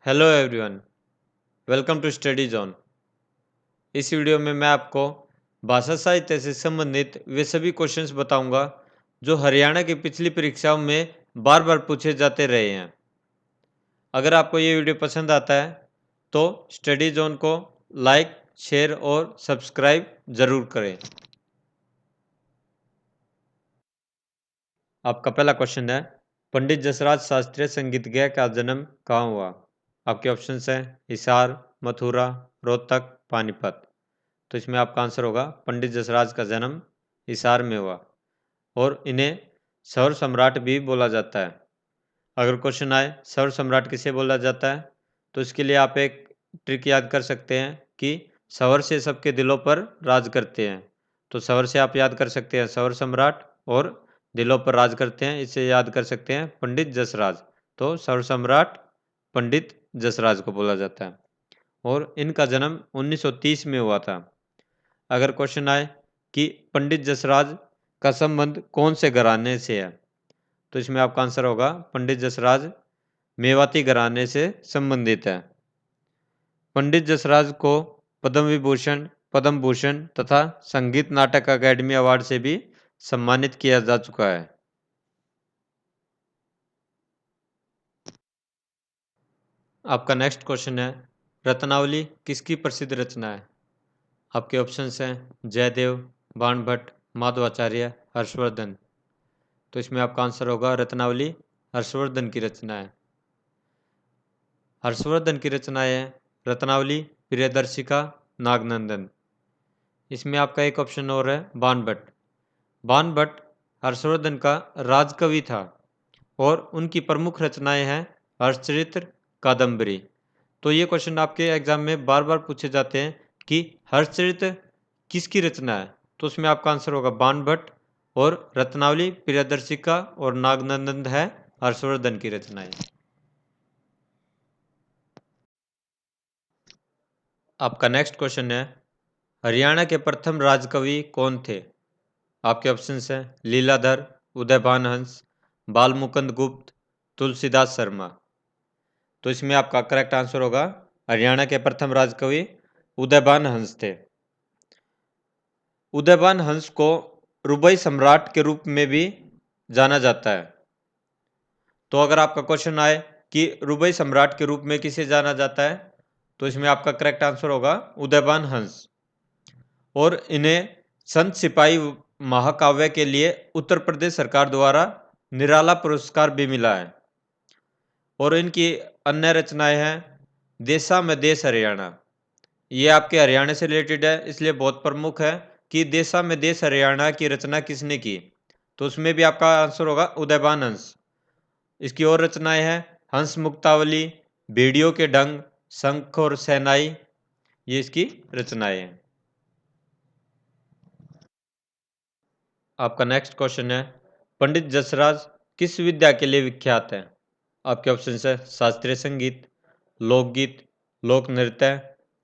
Hello everyone, welcome to study zone. इस video में मैं आपको भाषा साहित्य से संबंधित वे सभी क्वेश्चंस बताऊंगा जो हरियाणा की पिछली परीक्षाओं में बार बार पूछे जाते रहे हैं। अगर आपको ये वीडियो पसंद आता है तो स्टडी जोन को लाइक, शेयर और सब्सक्राइब ज़रूर करें। आपका पहला क्वेश्चन है, पंडित जसराज शास्त्रीय संगीतज्ञ का जन्म कहाँ हुआ? आपके ऑप्शंस हैं हिसार, मथुरा, रोहतक, पानीपत। तो इसमें आपका आंसर होगा पंडित जसराज का जन्म हिसार में हुआ और इन्हें सौर सम्राट भी बोला जाता है। अगर क्वेश्चन आए सौर सम्राट किसे बोला जाता है तो इसके लिए आप एक ट्रिक याद कर सकते हैं कि सौर से सबके दिलों पर राज करते हैं। तो सौर से आप याद कर सकते हैं सौर सम्राट और दिलों पर राज करते हैं, इसे याद कर सकते हैं पंडित जसराज। तो सौर सम्राट पंडित जसराज को बोला जाता है और इनका जन्म 1930 में हुआ था। अगर क्वेश्चन आए कि पंडित जसराज का संबंध कौन से घराने से है तो इसमें आपका आंसर होगा पंडित जसराज मेवाती घराने से संबंधित है। पंडित जसराज को पद्म विभूषण, पद्म भूषण तथा संगीत नाटक अकादमी अवार्ड से भी सम्मानित किया जा चुका है। आपका नेक्स्ट क्वेश्चन है, रत्नावली किसकी प्रसिद्ध रचना है? आपके ऑप्शंस हैं जयदेव, बाणभट्ट, माधवाचार्य, हर्षवर्धन। तो इसमें आपका आंसर होगा रत्नावली हर्षवर्धन की रचना है। हर्षवर्धन की रचनाएं हैं रत्नावली, प्रियदर्शिका, नागनंदन। इसमें आपका एक ऑप्शन और है बाणभट्ट। बाणभट्ट हर्षवर्धन का राजकवि था और उनकी प्रमुख रचनाएं हैं हर्षचरित्र, कादम्बरी। तो ये क्वेश्चन आपके एग्जाम में बार बार पूछे जाते हैं कि हर्षचरित्र किसकी रचना है? तो उसमें आपका आंसर होगा बाणभट्ट और रत्नावली, प्रियदर्शिका और नागनंदन है हर्षवर्धन की रचनाएं। आपका नेक्स्ट क्वेश्चन है, हरियाणा के प्रथम राजकवि कौन थे? आपके ऑप्शंस हैं लीलाधर, उदयभान हंस, बालमुकुंद गुप्त, तुलसीदास शर्मा। तो इसमें आपका करेक्ट आंसर होगा हरियाणा के प्रथम राजकवि उदयभान हंस थे। उदयभान हंस को रुबई सम्राट के रूप में भी जाना जाता है। तो अगर आपका क्वेश्चन आए कि रुबई सम्राट के रूप में किसे जाना जाता है तो इसमें आपका करेक्ट आंसर होगा उदयभान हंस। और इन्हें संत सिपाही महाकाव्य के लिए उत्तर प्रदेश सरकार द्वारा निराला पुरस्कार भी मिला है। और इनकी अन्य रचनाएं हैं देशा में देश हरियाणा। ये आपके हरियाणा से रिलेटेड है इसलिए बहुत प्रमुख है कि देशा में देश हरियाणा की रचना किसने की? तो उसमें भी आपका आंसर होगा उदयभान हंस। इसकी और रचनाएं हैं हंस मुक्तावली, भेड़ियों के ढंग, शंख और सेनाई। ये इसकी रचनाएं हैं। आपका नेक्स्ट क्वेश्चन है, पंडित जसराज किस विद्या के लिए विख्यात है? आपके ऑप्शन है शास्त्रीय संगीत, लोकगीत, लोक नृत्य,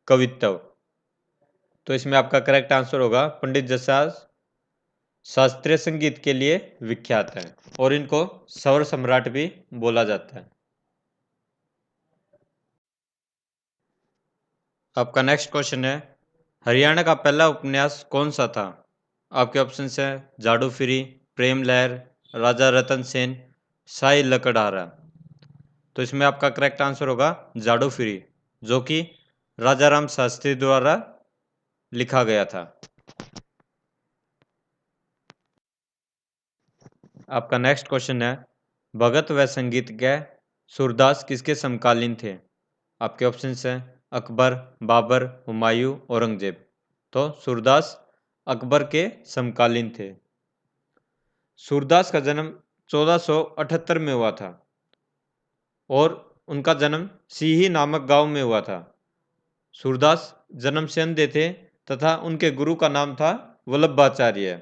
कवित्व। तो इसमें आपका करेक्ट आंसर होगा पंडित जसराज शास्त्रीय संगीत के लिए विख्यात है और इनको स्वर सम्राट भी बोला जाता है। आपका नेक्स्ट क्वेश्चन है, हरियाणा का पहला उपन्यास कौन सा था? आपके ऑप्शन है जाडू फिरी, प्रेम लहर, राजा रतन सेन, साई लकड़हारा। तो इसमें आपका करेक्ट आंसर होगा जाडू फिरी, जो कि राजा राम शास्त्री द्वारा लिखा गया था। आपका नेक्स्ट क्वेश्चन है, भगत व संगीतज्ञ सूरदास किसके समकालीन थे? आपके ऑप्शंस हैं अकबर, बाबर, हुमायूं, औरंगजेब। तो सूरदास अकबर के समकालीन थे। सूरदास का जन्म 1478 में हुआ था और उनका जन्म सीही नामक गांव में हुआ था। सूरदास जन्म से अंधे थे तथा उनके गुरु का नाम था वल्लभाचार्य।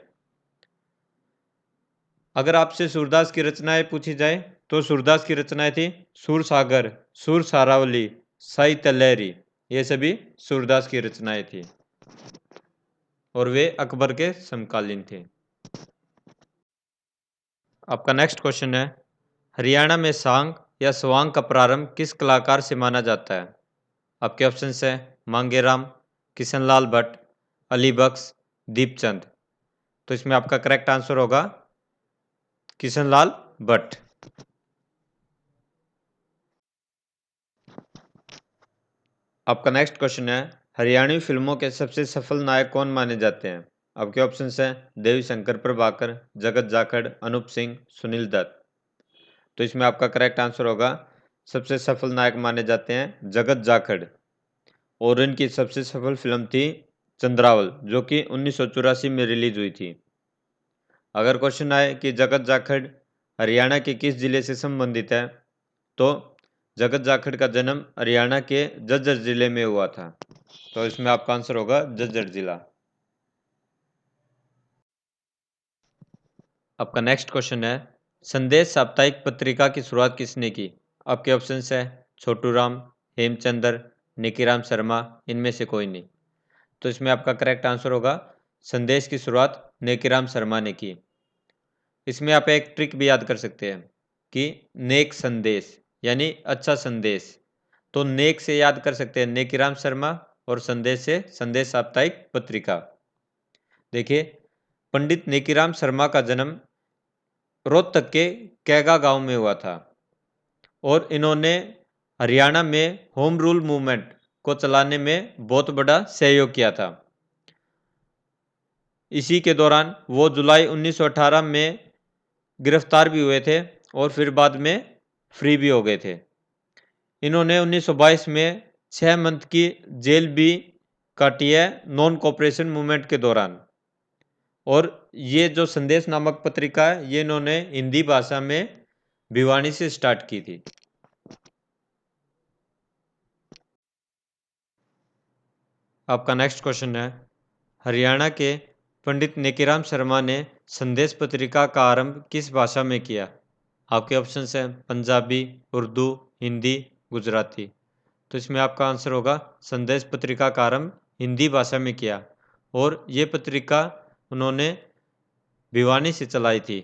अगर आपसे सूरदास की रचनाएं पूछी जाए तो सूरदास की रचनाएं थी सूरसागर, सूर सारावली, साई लहरी। ये सभी सूरदास की रचनाएं थी और वे अकबर के समकालीन थे। आपका नेक्स्ट क्वेश्चन है, हरियाणा में सांग या स्वांग का प्रारंभ किस कलाकार से माना जाता है? आपके ऑप्शन है मांगेराम, किशनलाल भट्ट, अली बख्श, दीपचंद। तो इसमें आपका करेक्ट आंसर होगा किशनलाल भट्ट। आपका नेक्स्ट क्वेश्चन है, हरियाणवी फिल्मों के सबसे सफल नायक कौन माने जाते हैं? आपके ऑप्शन हैं देवी शंकर प्रभाकर, जगत जाखड़, अनूप सिंह, सुनील दत्त। तो इसमें आपका करेक्ट आंसर होगा सबसे सफल नायक माने जाते हैं जगत जाखड़, और इनकी सबसे सफल फिल्म थी चंद्रावल, जो कि 1984 में रिलीज हुई थी। अगर क्वेश्चन आए कि जगत जाखड़ हरियाणा के किस जिले से संबंधित है, तो जगत जाखड़ का जन्म हरियाणा के झज्जर जिले में हुआ था। तो इसमें आपका आंसर होगा झज्जर जिला। आपका नेक्स्ट क्वेश्चन है, संदेश साप्ताहिक पत्रिका की शुरुआत किसने की? आपके ऑप्शन है छोटू राम, हेमचंद्र, निकीराम शर्मा, इनमें से कोई नहीं। तो इसमें आपका करेक्ट आंसर होगा संदेश की शुरुआत नेकीराम शर्मा ने की। इसमें आप एक ट्रिक भी याद कर सकते हैं कि नेक संदेश यानी अच्छा संदेश, तो नेक से याद कर सकते हैं नेकीराम शर्मा, और संदेश से संदेश साप्ताहिक पत्रिका। देखिए, पंडित नेकीराम शर्मा का जन्म रोहतक के कैगा गांव में हुआ था, और इन्होंने हरियाणा में होम रूल मूवमेंट को चलाने में बहुत बड़ा सहयोग किया था। इसी के दौरान वो जुलाई 1918 में गिरफ्तार भी हुए थे, और फिर बाद में फ्री भी हो गए थे। इन्होंने 1922 में 6 मंथ की जेल भी काटी है नॉन कोऑपरेशन मूवमेंट के दौरान। और ये जो संदेश नामक पत्रिका है, ये इन्होंने हिंदी भाषा में भिवानी से स्टार्ट की थी। आपका नेक्स्ट क्वेश्चन है, हरियाणा के पंडित नेकीराम शर्मा ने संदेश पत्रिका का आरंभ किस भाषा में किया? आपके ऑप्शन हैं पंजाबी, उर्दू, हिंदी, गुजराती। तो इसमें आपका आंसर होगा संदेश पत्रिका का आरंभ हिंदी भाषा में किया, और ये पत्रिका उन्होंने भिवानी से चलाई थी।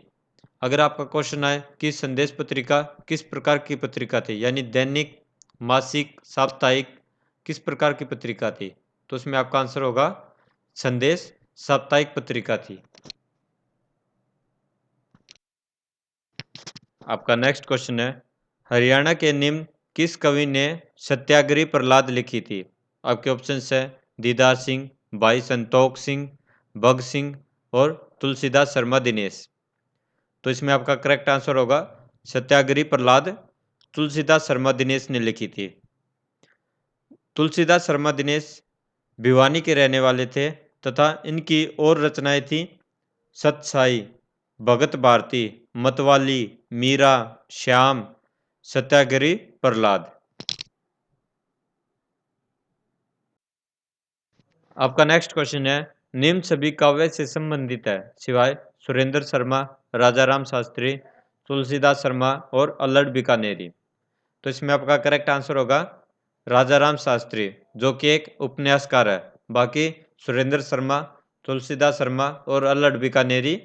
अगर आपका क्वेश्चन आए कि संदेश पत्रिका किस प्रकार की पत्रिका थी, यानी दैनिक, मासिक, साप्ताहिक, किस प्रकार की पत्रिका थी, तो इसमें आपका आंसर होगा संदेश साप्ताहिक पत्रिका थी। आपका नेक्स्ट क्वेश्चन है, हरियाणा के निम्न किस कवि ने सत्याग्रही प्रहलाद लिखी थी? आपके ऑप्शन है दीदार सिंह, भाई संतोख सिंह, भगत सिंह, और तुलसीदास शर्मा दिनेश। तो इसमें आपका करेक्ट आंसर होगा सत्याग्रही प्रहलाद तुलसीदास शर्मा दिनेश ने लिखी थी। तुलसीदास शर्मा दिनेश भिवानी के रहने वाले थे, तथा इनकी और रचनाएं थी सतसाई, भगत भारती, मतवाली, मीरा, श्याम, सत्याग्रही प्रहलाद। आपका नेक्स्ट क्वेश्चन है, निम्न सभी काव्य से संबंधित है सिवाय सुरेंद्र शर्मा, राजा राम शास्त्री, तुलसीदास शर्मा और अल्लड़ बीकानेरी। तो इसमें आपका करेक्ट आंसर होगा राजा राम शास्त्री, जो कि एक उपन्यासकार है। बाकी सुरेंद्र शर्मा, तुलसीदास शर्मा और अल्लड़ बीकानेरी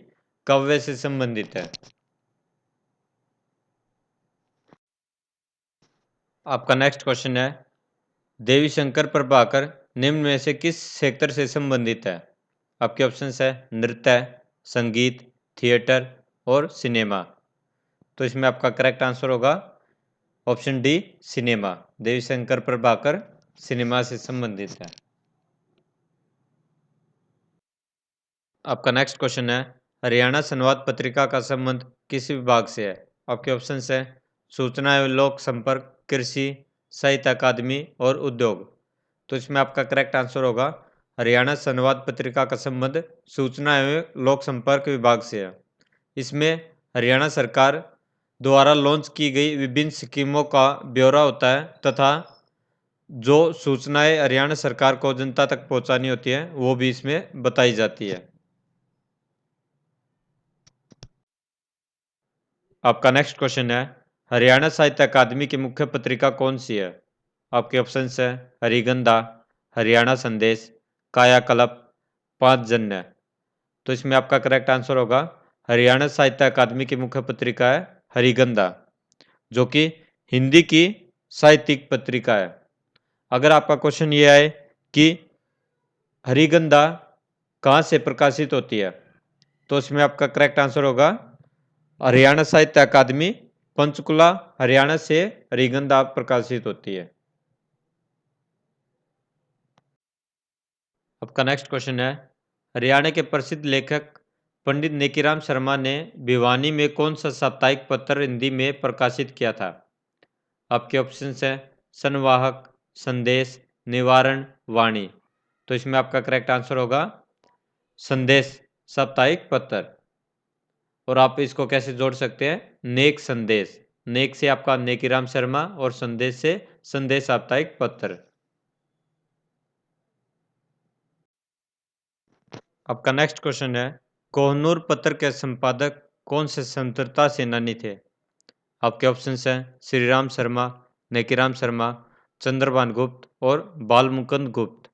काव्य से संबंधित है। आपका नेक्स्ट क्वेश्चन है, देवी शंकर प्रभाकर निम्न में से किस क्षेत्र से संबंधित है? आपके ऑप्शन है नृत्य, संगीत, थिएटर और सिनेमा। तो इसमें आपका करेक्ट आंसर होगा ऑप्शन डी, सिनेमा। देवी शंकर प्रभाकर सिनेमा से संबंधित है। आपका नेक्स्ट क्वेश्चन है, हरियाणा संवाद पत्रिका का संबंध किस विभाग से है? आपके ऑप्शन है सूचना एवं लोक संपर्क, कृषि, साहित्य अकादमी और उद्योग। तो इसमें आपका करेक्ट आंसर होगा हरियाणा संवाद पत्रिका का संबंध सूचना एवं लोक संपर्क विभाग से है। इसमें हरियाणा सरकार द्वारा लॉन्च की गई विभिन्न स्कीमों का ब्यौरा होता है, तथा जो सूचनाएं हरियाणा सरकार को जनता तक पहुंचानी होती है, वो भी इसमें बताई जाती है। आपका नेक्स्ट क्वेश्चन है, हरियाणा साहित्य अकादमी की मुख्य पत्रिका कौन सी है? आपके ऑप्शन है हरिगंधा, हरियाणा संदेश, कायाकल्प, पांचजन्य। तो इसमें आपका करेक्ट आंसर होगा हरियाणा साहित्य अकादमी की मुख्य पत्रिका है हरिगंधा, जो कि हिंदी की साहित्यिक पत्रिका है। अगर आपका क्वेश्चन ये आए कि हरिगंधा कहाँ से प्रकाशित होती है, तो इसमें आपका करेक्ट आंसर होगा हरियाणा साहित्य अकादमी पंचकुला हरियाणा से हरिगंधा प्रकाशित होती है। आपका नेक्स्ट क्वेश्चन है, हरियाणा के प्रसिद्ध लेखक पंडित नेकीराम शर्मा ने भिवानी में कौन सा साप्ताहिक पत्र हिंदी में प्रकाशित किया था? आपके ऑप्शंस है संवाहक, संदेश, निवारण, वाणी। तो इसमें आपका करेक्ट आंसर होगा संदेश साप्ताहिक पत्र। और आप इसको कैसे जोड़ सकते हैं? नेक संदेश, नेक से आपका नेकीराम शर्मा और संदेश से संदेश साप्ताहिक पत्र। आपका नेक्स्ट क्वेश्चन है, कोहनूर पत्र के संपादक कौन से स्वतंत्रता सेनानी थे? आपके ऑप्शंस हैं श्री राम शर्मा, नेकीराम शर्मा, चंद्रभान गुप्त और बालमुकुंद गुप्त।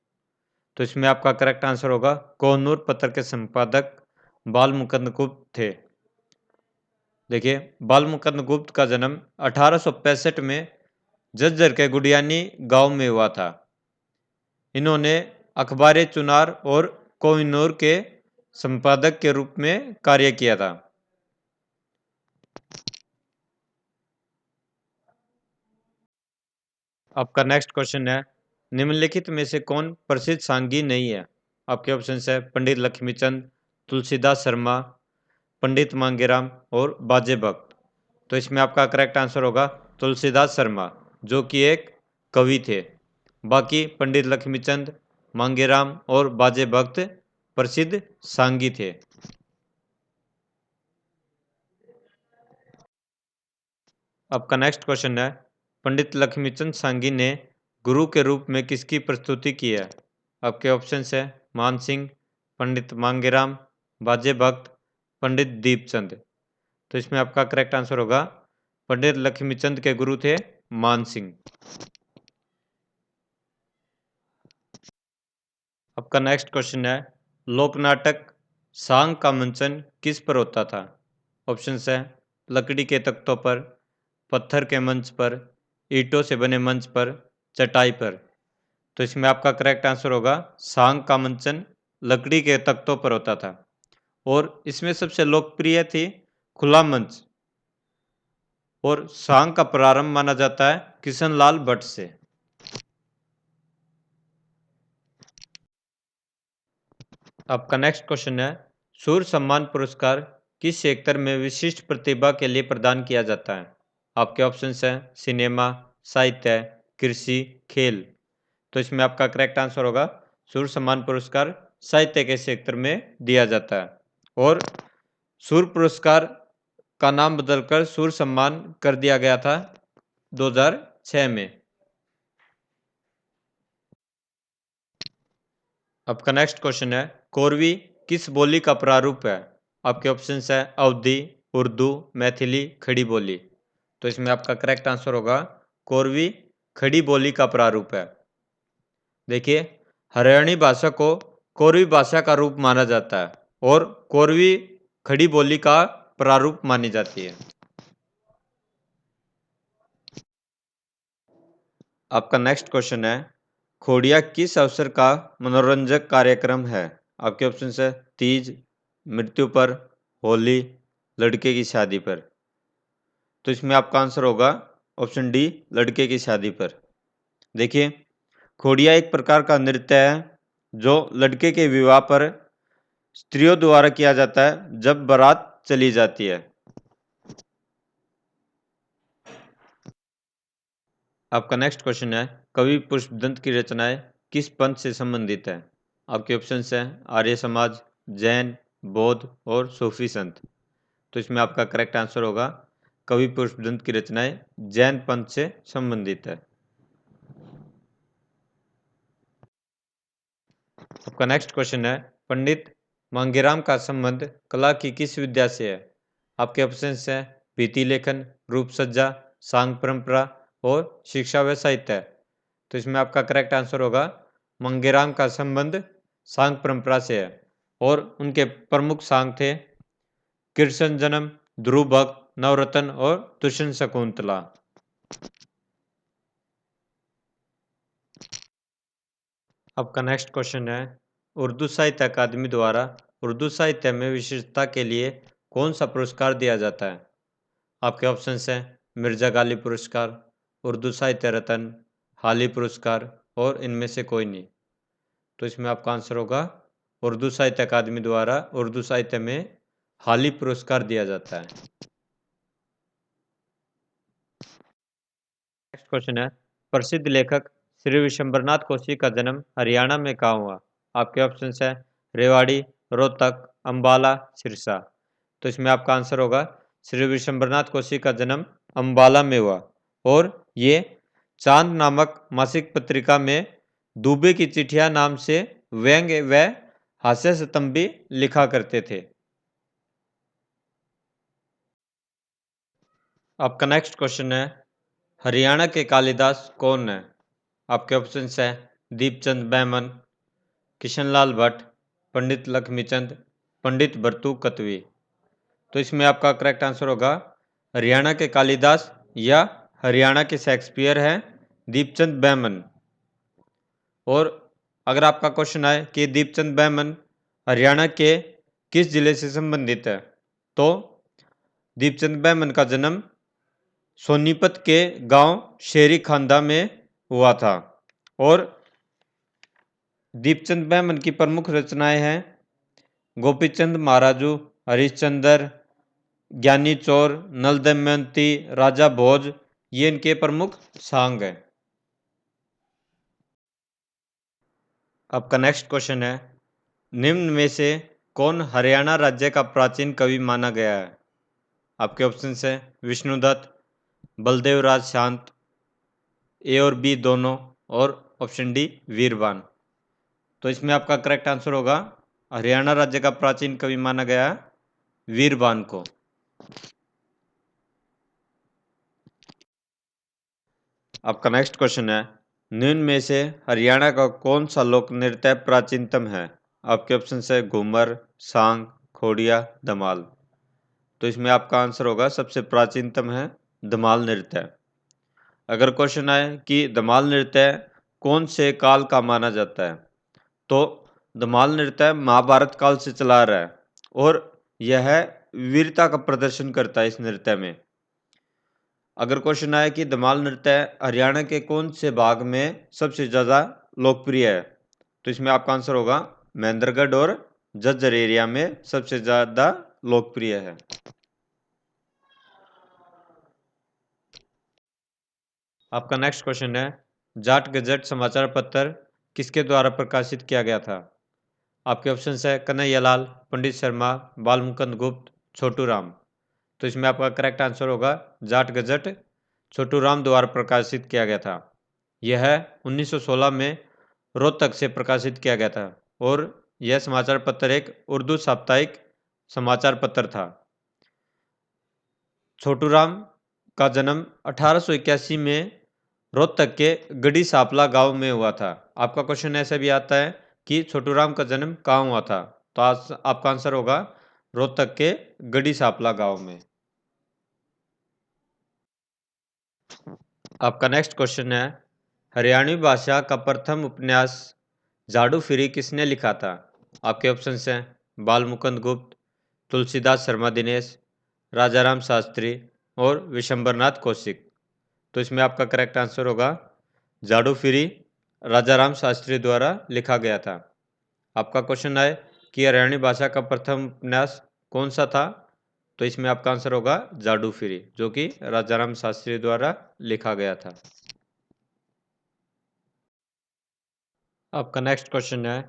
तो इसमें आपका करेक्ट आंसर होगा कोहनूर पत्र के संपादक बालमुकुंद गुप्त थे। देखिए, बालमुकुंद गुप्त का जन्म 1865 में झज्जर के गुडियानी गांव में हुआ था। इन्होंने अखबार चुनार और कोहिनूर के संपादक के रूप में कार्य किया था। आपका नेक्स्ट क्वेश्चन है, निम्नलिखित में से कौन प्रसिद्ध सांगी नहीं है? आपके ऑप्शन है पंडित लक्ष्मीचंद, तुलसीदास शर्मा, पंडित मांगेराम और बाजे भक्त। तो इसमें आपका करेक्ट आंसर होगा तुलसीदास शर्मा, जो कि एक कवि थे। बाकी पंडित लक्ष्मीचंद, मांगेराम और बाजे भक्त प्रसिद्ध सांगी थे। आपका नेक्स्ट क्वेश्चन है, पंडित लक्ष्मीचंद सांगी ने गुरु के रूप में किसकी प्रस्तुति की है? आपके ऑप्शन है मान सिंह, पंडित मांगेराम, बाजे भक्त, पंडित दीपचंद। तो इसमें आपका करेक्ट आंसर होगा पंडित लक्ष्मीचंद के गुरु थे मान सिंह। आपका नेक्स्ट क्वेश्चन है, लोक नाटक सांग का मंचन किस पर होता था? ऑप्शन है लकड़ी के तख्तों पर, पत्थर के मंच पर, ईंटों से बने मंच पर, चटाई पर। तो इसमें आपका करेक्ट आंसर होगा सांग का मंचन लकड़ी के तख्तों पर होता था। और इसमें सबसे लोकप्रिय थी खुला मंच। और सांग का प्रारंभ माना जाता है किशनलाल भट्ट से। आपका नेक्स्ट क्वेश्चन है, सूर्य सम्मान पुरस्कार किस क्षेत्र में विशिष्ट प्रतिभा के लिए प्रदान किया जाता है? आपके ऑप्शंस हैं सिनेमा, साहित्य, कृषि, खेल। तो इसमें आपका करेक्ट आंसर होगा सूर्य सम्मान पुरस्कार साहित्य के क्षेत्र में दिया जाता है। और सूर्य पुरस्कार का नाम बदलकर सूर्य सम्मान कर दिया गया था 2006 में। आपका नेक्स्ट क्वेश्चन है, कोरवी किस बोली का प्रारूप है? आपके ऑप्शंस है अवधी, उर्दू, मैथिली, खड़ी बोली। तो इसमें आपका करेक्ट आंसर होगा कोरवी खड़ी बोली का प्रारूप है। देखिए, हरियाणी भाषा को कोरवी भाषा का रूप माना जाता है और कोरवी खड़ी बोली का प्रारूप मानी जाती है। आपका नेक्स्ट क्वेश्चन है, खोड़िया किस अवसर का मनोरंजक कार्यक्रम है? आपके ऑप्शन है तीज, मृत्यु पर, होली, लड़के की शादी पर। तो इसमें आपका आंसर होगा ऑप्शन डी, लड़के की शादी पर। देखिए, खोड़िया एक प्रकार का नृत्य है जो लड़के के विवाह पर स्त्रियों द्वारा किया जाता है जब बारात चली जाती है। आपका नेक्स्ट क्वेश्चन है, कवि पुष्पदंत की रचनाएं किस पंथ से संबंधित है? आपके ऑप्शन हैं आर्य समाज, जैन, बौद्ध और सूफी संत। तो इसमें आपका करेक्ट आंसर होगा कवि पुष्पदंत की रचनाएं जैन पंथ से संबंधित है। आपका नेक्स्ट क्वेश्चन है, पंडित मांगेराम का संबंध कला की किस विद्या से है? आपके ऑप्शन हैं भीति लेखन, रूप सज्जा, सांग परंपरा और शिक्षा व साहित्य। तो इसमें आपका करेक्ट आंसर होगा मांगेराम का संबंध सांग परंपरा से है। और उनके प्रमुख सांग थे कृष्ण जन्म, ध्रुव भक्त, नवरत्न और दुष्यंत शकुंतला। आपका नेक्स्ट क्वेश्चन है, उर्दू साहित्य अकादमी द्वारा उर्दू साहित्य में विशेषता के लिए कौन सा पुरस्कार दिया जाता है? आपके ऑप्शंस हैं मिर्जा गालिब पुरस्कार, उर्दू साहित्य रत्न, हाली पुरस्कार और इनमें से कोई नहीं। तो इसमें आपका आंसर होगा उर्दू साहित्य अकादमी द्वारा उर्दू साहित्य में हाली पुरस्कार दिया जाता है। नेक्स्ट क्वेश्चन है, प्रसिद्ध लेखक श्री विशंबरनाथ कोशी का जन्म हरियाणा में कहाँ हुआ? आपके ऑप्शंस है रेवाड़ी, रोहतक, अंबाला, सिरसा। तो इसमें आपका आंसर होगा श्री विशंबरनाथ कोशी का जन्म अंबाला में हुआ और ये चांद नामक मासिक पत्रिका में दूबे की चिट्ठियां नाम से व्यंग्य व हास्य स्तंभ भी लिखा करते थे। आपका नेक्स्ट क्वेश्चन है, हरियाणा के कालिदास कौन है? आपके ऑप्शंस है दीपचंद बैमन, किशनलाल भट्ट, पंडित लक्ष्मीचंद, पंडित भरतू कतवी। तो इसमें आपका करेक्ट आंसर होगा हरियाणा के कालिदास या हरियाणा के शेक्सपियर हैं दीपचंद बैमन। और अगर आपका क्वेश्चन आए कि दीपचंद बैमन हरियाणा के किस जिले से संबंधित है, तो दीपचंद बैमन का जन्म सोनीपत के गांव शेरी खांदा में हुआ था और दीपचंद बैमन की प्रमुख रचनाएं हैं गोपीचंद महाराजू, हरिश्चंद्र, ज्ञानी चोर, नल दमयंती, राजा भोज, ये इनके प्रमुख सांग हैं। आपका नेक्स्ट क्वेश्चन है, निम्न में से कौन हरियाणा राज्य का प्राचीन कवि माना गया है? आपके ऑप्शन है विष्णुदत्त, बलदेव राज शांत, ए और बी दोनों और ऑप्शन डी वीरबान। तो इसमें आपका करेक्ट आंसर होगा हरियाणा राज्य का प्राचीन कवि माना गया है वीरबान को। आपका नेक्स्ट क्वेश्चन है, निम्न में से हरियाणा का कौन सा लोक नृत्य प्राचीनतम है? आपके ऑप्शन है घूमर, सांग, खोड़िया, धमाल। तो इसमें आपका आंसर होगा सबसे प्राचीनतम है धमाल नृत्य। अगर क्वेश्चन आए कि धमाल नृत्य कौन से काल का माना जाता है, तो धमाल नृत्य महाभारत काल से चला रहा है और यह वीरता का प्रदर्शन करता है इस नृत्य में। अगर क्वेश्चन आए कि धमाल नृत्य हरियाणा के कौन से भाग में सबसे ज़्यादा लोकप्रिय है, तो इसमें आपका आंसर होगा महेंद्रगढ़ और झज्जर एरिया में सबसे ज़्यादा लोकप्रिय है। आपका नेक्स्ट क्वेश्चन है, जाट गजट समाचार पत्र किसके द्वारा प्रकाशित किया गया था? आपके ऑप्शन है कन्हैयालाल, पंडित शर्मा, बालमुकुंद गुप्त, छोटू राम। तो इसमें आपका करेक्ट आंसर होगा जाट गजट छोटू राम द्वारा प्रकाशित किया गया था। यह 1916 में रोहतक से प्रकाशित किया गया था और यह समाचार पत्र एक उर्दू साप्ताहिक समाचार पत्र था। छोटू राम का जन्म 1881 में रोहतक के गढ़ी सापला गांव में हुआ था। आपका क्वेश्चन ऐसा भी आता है कि छोटू राम का जन्म कहाँ हुआ था, तो आपका आंसर होगा रोहतक के गढ़ी सापला गांव में। आपका नेक्स्ट क्वेश्चन है, हरियाणवी भाषा का प्रथम उपन्यास झाड़ू फिरी किसने लिखा था? आपके ऑप्शन हैं बालमुकुंद गुप्त, तुलसीदास शर्मा दिनेश, राजाराम शास्त्री और विशंबरनाथ कौशिक। तो इसमें आपका करेक्ट आंसर होगा झाड़ू फिरी राजाराम शास्त्री द्वारा लिखा गया था। आपका क्वेश्चन है कि हरियाणवी भाषा का प्रथम उपन्यास कौन सा था, तो इसमें आपका आंसर होगा झाड़ू फिरी, जो कि राजाराम शास्त्री द्वारा लिखा गया था। आपका नेक्स्ट क्वेश्चन है,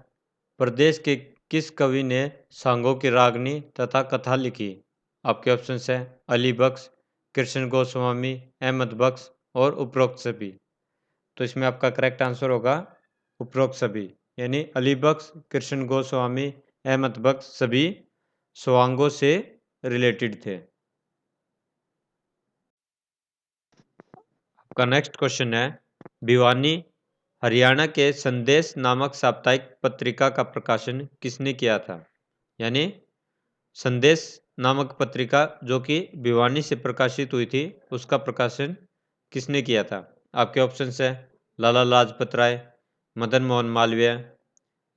प्रदेश के किस कवि ने सांगों की रागनी तथा कथा लिखी? आपके ऑप्शन हैं अली बख्श, कृष्ण गोस्वामी, अहमद बख्श और उपरोक्त सभी। तो इसमें आपका करेक्ट आंसर होगा उपरोक्त सभी, यानी अली बख्श, कृष्ण गोस्वामी, अहमद बख्श सभी स्वांगों से रिलेटेड थे। आपका नेक्स्ट क्वेश्चन है, भिवानी हरियाणा के संदेश नामक साप्ताहिक पत्रिका का प्रकाशन किसने किया था? यानी संदेश नामक पत्रिका जो कि भिवानी से प्रकाशित हुई थी, उसका प्रकाशन किसने किया था? आपके ऑप्शन है लाला लाजपत राय, मदन मोहन मालवीय,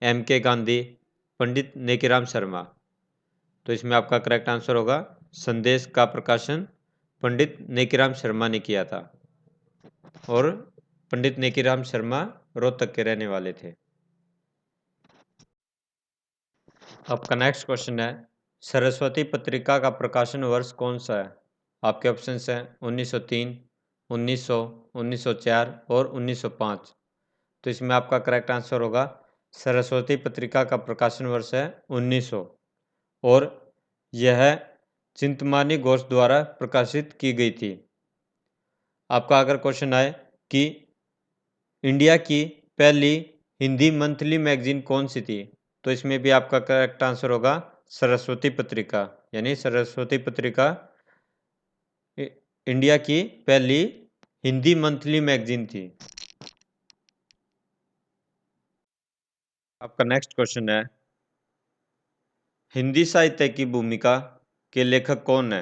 M.K. गांधी, पंडित नेकीराम शर्मा। तो इसमें आपका करेक्ट आंसर होगा संदेश का प्रकाशन पंडित नेकीराम शर्मा ने किया था। और पंडित नेकीराम शर्मा रोहतक के रहने वाले थे। आपका नेक्स्ट क्वेश्चन है सरस्वती पत्रिका का प्रकाशन वर्ष कौन सा है? आपके ऑप्शन हैं 1903, 1900, 1904 और 1905। तो इसमें आपका करेक्ट आंसर होगा सरस्वती पत्रिका का प्रकाशन वर्ष है 1900 और यह चिंतमानी घोष द्वारा प्रकाशित की गई थी। आपका अगर क्वेश्चन आए कि इंडिया की पहली हिंदी मंथली मैगजीन कौन सी थी, तो इसमें भी आपका करेक्ट आंसर होगा सरस्वती पत्रिका, यानी सरस्वती पत्रिका इंडिया की पहली हिंदी मंथली मैगजीन थी। आपका नेक्स्ट क्वेश्चन है हिंदी साहित्य की भूमिका के लेखक कौन है?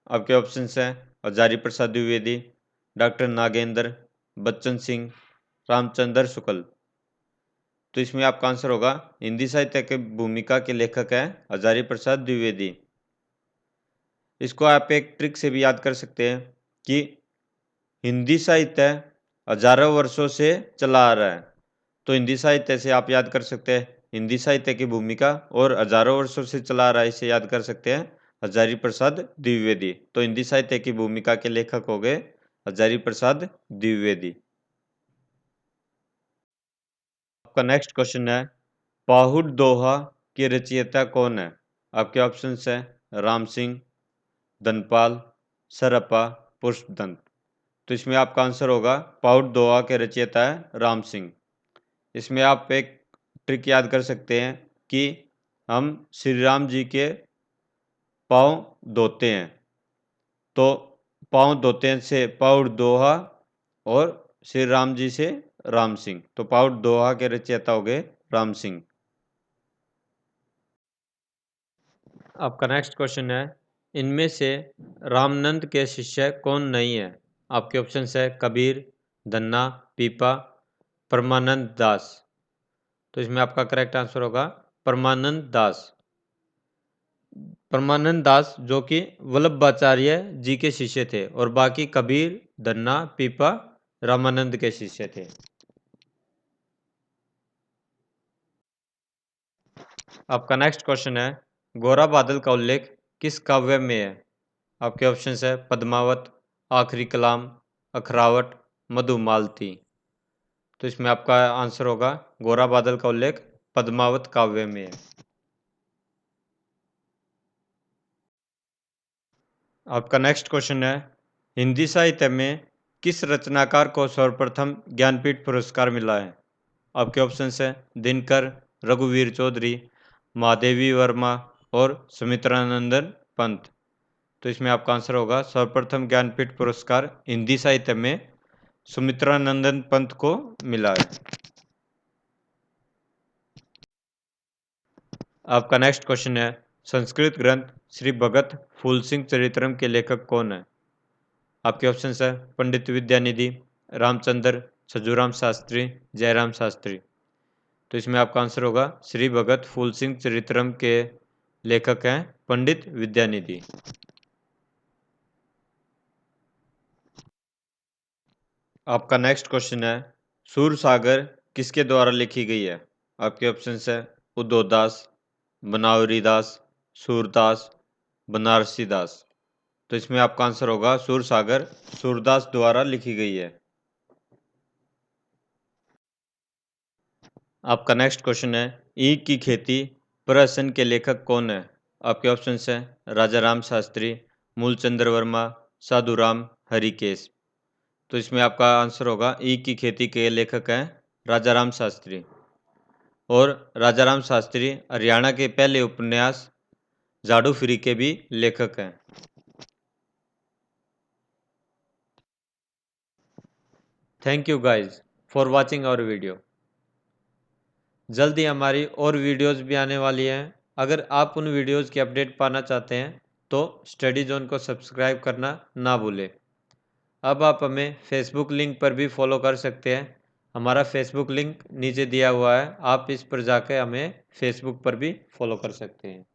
आपके ऑप्शंस हैं हजारी प्रसाद द्विवेदी, डॉक्टर नागेंद्र, बच्चन सिंह, रामचंद्र शुक्ल। तो इसमें आपका आंसर होगा हिंदी साहित्य के भूमिका के लेखक हैं हजारी प्रसाद द्विवेदी। इसको आप एक ट्रिक से भी याद कर सकते हैं कि हिंदी साहित्य हजारों वर्षों से चला आ रहा है, तो हिंदी साहित्य से आप याद कर सकते हैं हिंदी साहित्य की भूमिका, और हजारों वर्षों से चला आ रहा है इसे याद कर सकते हैं हजारी प्रसाद द्विवेदी। तो हिंदी साहित्य की भूमिका के लेखक हो गए हजारी प्रसाद द्विवेदी। आपका नेक्स्ट क्वेश्चन है पाहुड़ दोहा के रचयिता कौन है? आपके ऑप्शन है राम सिंह, धनपाल, सरप्पा, पुष्पदंत। तो इसमें आपका आंसर होगा पाहुड़ दोहा के रचयिता है राम सिंह। इसमें आप एक ट्रिक याद कर सकते हैं कि हम श्री राम जी के पाँव धोते हैं, तो पाँव धोते हैं से पाहुड़ दोहा और श्री राम जी से राम सिंह, तो पाहुड़ दोहा के रचयिता हो गए राम सिंह। आपका नेक्स्ट क्वेश्चन है इनमें से रामानंद के शिष्य कौन नहीं है? आपके ऑप्शन है कबीर, धन्ना, पीपा, परमानंद दास। तो इसमें आपका करेक्ट आंसर होगा परमानंद दास। परमानंद दास जो कि वल्लभाचार्य जी के शिष्य थे, और बाकी कबीर, धन्ना, पीपा रामानंद के शिष्य थे। आपका नेक्स्ट क्वेश्चन है गोरा बादल का उल्लेख किस काव्य में है? आपके ऑप्शन है पद्मावत, आखिरी कलाम, अखरावट, मधुमालती। तो इसमें आपका आंसर होगा गोरा बादल का उल्लेख पद्मावत काव्य में है। आपका नेक्स्ट क्वेश्चन है हिंदी साहित्य में किस रचनाकार को सर्वप्रथम ज्ञानपीठ पुरस्कार मिला है? आपके ऑप्शन है दिनकर, रघुवीर चौधरी, महादेवी वर्मा और सुमित्रानंदन पंत। तो इसमें आपका आंसर होगा सर्वप्रथम ज्ञानपीठ पुरस्कार हिंदी साहित्य में सुमित्रानंदन पंत को मिला है। आपका नेक्स्ट क्वेश्चन है संस्कृत ग्रंथ श्री भगत फूल सिंह चरित्रम के लेखक कौन है? आपके ऑप्शन है पंडित विद्यानिधि, रामचंद्र, छजूराम शास्त्री, जयराम शास्त्री। तो इसमें आपका आंसर होगा श्री भगत फूल सिंह चरित्रम के लेखक हैं पंडित विद्यानिधि। आपका नेक्स्ट क्वेश्चन है सूरसागर किसके द्वारा लिखी गई है? आपके ऑप्शन है उद्धवदास, बनावरी दास, सूरदास, बनारसी दास। तो इसमें आपका आंसर होगा सूरसागर सूरदास द्वारा लिखी गई है। आपका नेक्स्ट क्वेश्चन है ईख की खेती प्रहसन के लेखक कौन है? आपके ऑप्शन है राजा राम शास्त्री, मूलचंद्र वर्मा, साधुराम, हरिकेश। तो इसमें आपका आंसर होगा ईख की खेती के लेखक हैं राजा राम शास्त्री। और राजा राम शास्त्री हरियाणा के पहले उपन्यास झाड़ू फिरी के भी लेखक हैं। Thank you guys for watching our video. जल्दी हमारी और वीडियोस भी आने वाली हैं। अगर आप उन वीडियोस की अपडेट पाना चाहते हैं तो स्टडी जोन को सब्सक्राइब करना ना भूलें। अब आप हमें फेसबुक लिंक पर भी फॉलो कर सकते हैं। हमारा फेसबुक लिंक नीचे दिया हुआ है, आप इस पर जाकर हमें फेसबुक पर भी फॉलो कर सकते हैं।